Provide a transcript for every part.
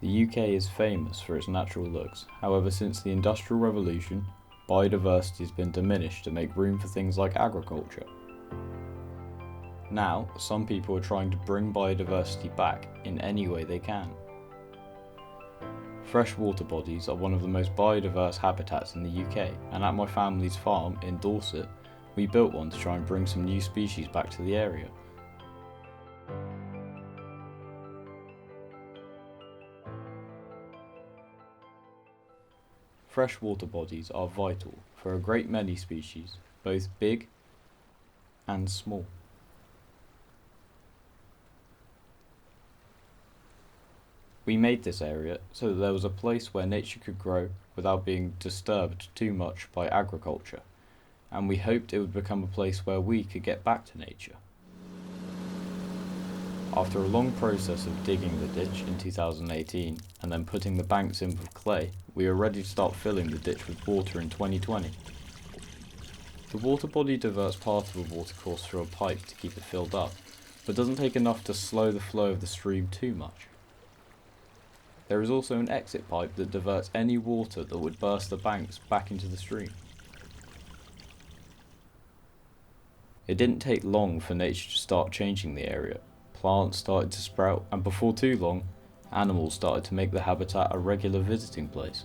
The UK is famous for its natural looks. However, since the Industrial Revolution, biodiversity has been diminished to make room for things like agriculture. Now, some people are trying to bring biodiversity back in any way they can. Freshwater bodies are one of the most biodiverse habitats in the UK, and at my family's farm in Dorset, we built one to try and bring some new species back to the area. Freshwater bodies are vital for a great many species, both big and small. We made this area so that there was a place where nature could grow without being disturbed too much by agriculture, and we hoped it would become a place where we could get back to nature. After a long process of digging the ditch in 2018 and then putting the banks in with clay, we were ready to start filling the ditch with water in 2020. The water body diverts part of the watercourse through a pipe to keep it filled up, but doesn't take enough to slow the flow of the stream too much. There is also an exit pipe that diverts any water that would burst the banks back into the stream. It didn't take long for nature to start changing the area. Plants started to sprout, and before too long, animals started to make the habitat a regular visiting place.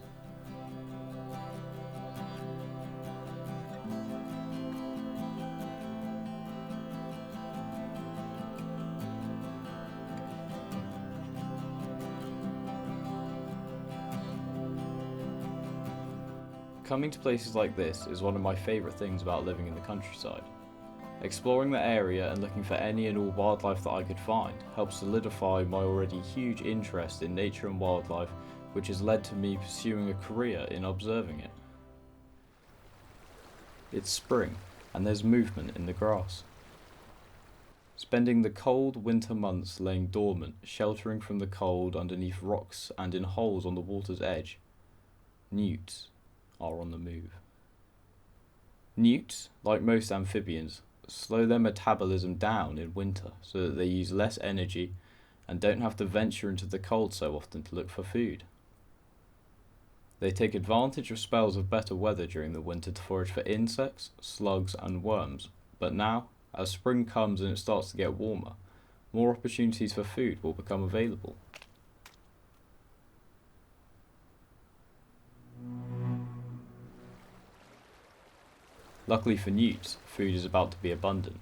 Coming to places like this is one of my favourite things about living in the countryside. Exploring the area and looking for any and all wildlife that I could find helped solidify my already huge interest in nature and wildlife, which has led to me pursuing a career in observing it. It's spring, and there's movement in the grass. Spending the cold winter months laying dormant, sheltering from the cold underneath rocks and in holes on the water's edge, newts are on the move. Newts, like most amphibians, slow their metabolism down in winter so that they use less energy and don't have to venture into the cold so often to look for food. They take advantage of spells of better weather during the winter to forage for insects, slugs and worms, but now, as spring comes and it starts to get warmer, more opportunities for food will become available. Luckily for newts, food is about to be abundant.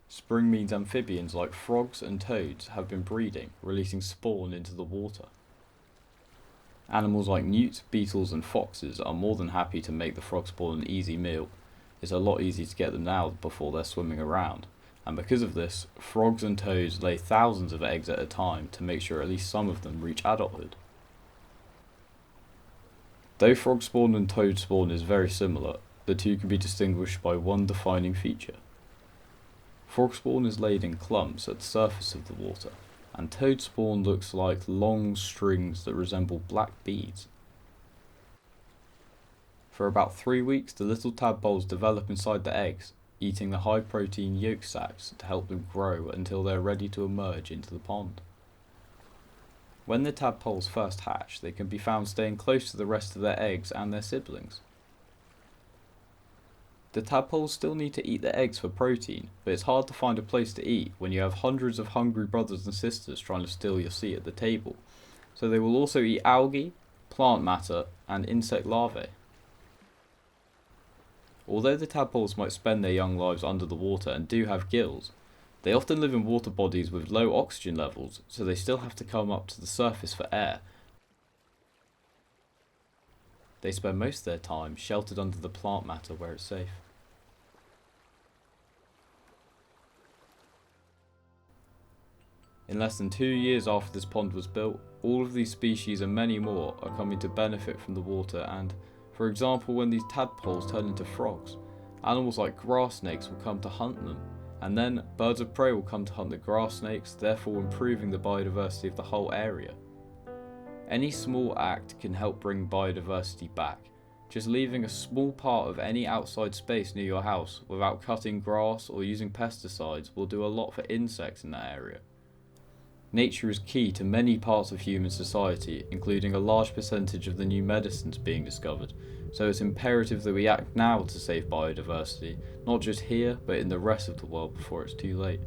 Spring means amphibians like frogs and toads have been breeding, releasing spawn into the water. Animals like newts, beetles and foxes are more than happy to make the frog spawn an easy meal. It's a lot easier to get them now before they're swimming around, and because of this, frogs and toads lay thousands of eggs at a time to make sure at least some of them reach adulthood. Though frog spawn and toad spawn is very similar, the two can be distinguished by one defining feature. Frog spawn is laid in clumps at the surface of the water, and toad spawn looks like long strings that resemble black beads. For about 3 weeks, the little tadpoles develop inside the eggs, eating the high-protein yolk sacs to help them grow until they're ready to emerge into the pond. When the tadpoles first hatch, they can be found staying close to the rest of their eggs and their siblings. The tadpoles still need to eat the eggs for protein, but it's hard to find a place to eat when you have hundreds of hungry brothers and sisters trying to steal your seat at the table, so they will also eat algae, plant matter, and insect larvae. Although the tadpoles might spend their young lives under the water and do have gills, they often live in water bodies with low oxygen levels, so they still have to come up to the surface for air. They spend most of their time sheltered under the plant matter where it's safe. In less than 2 years after this pond was built, all of these species and many more are coming to benefit from the water and, for example, when these tadpoles turn into frogs, animals like grass snakes will come to hunt them, and then birds of prey will come to hunt the grass snakes, therefore improving the biodiversity of the whole area. Any small act can help bring biodiversity back. Just leaving a small part of any outside space near your house without cutting grass or using pesticides will do a lot for insects in that area. Nature is key to many parts of human society, including a large percentage of the new medicines being discovered, so it's imperative that we act now to save biodiversity, not just here, but in the rest of the world before it's too late.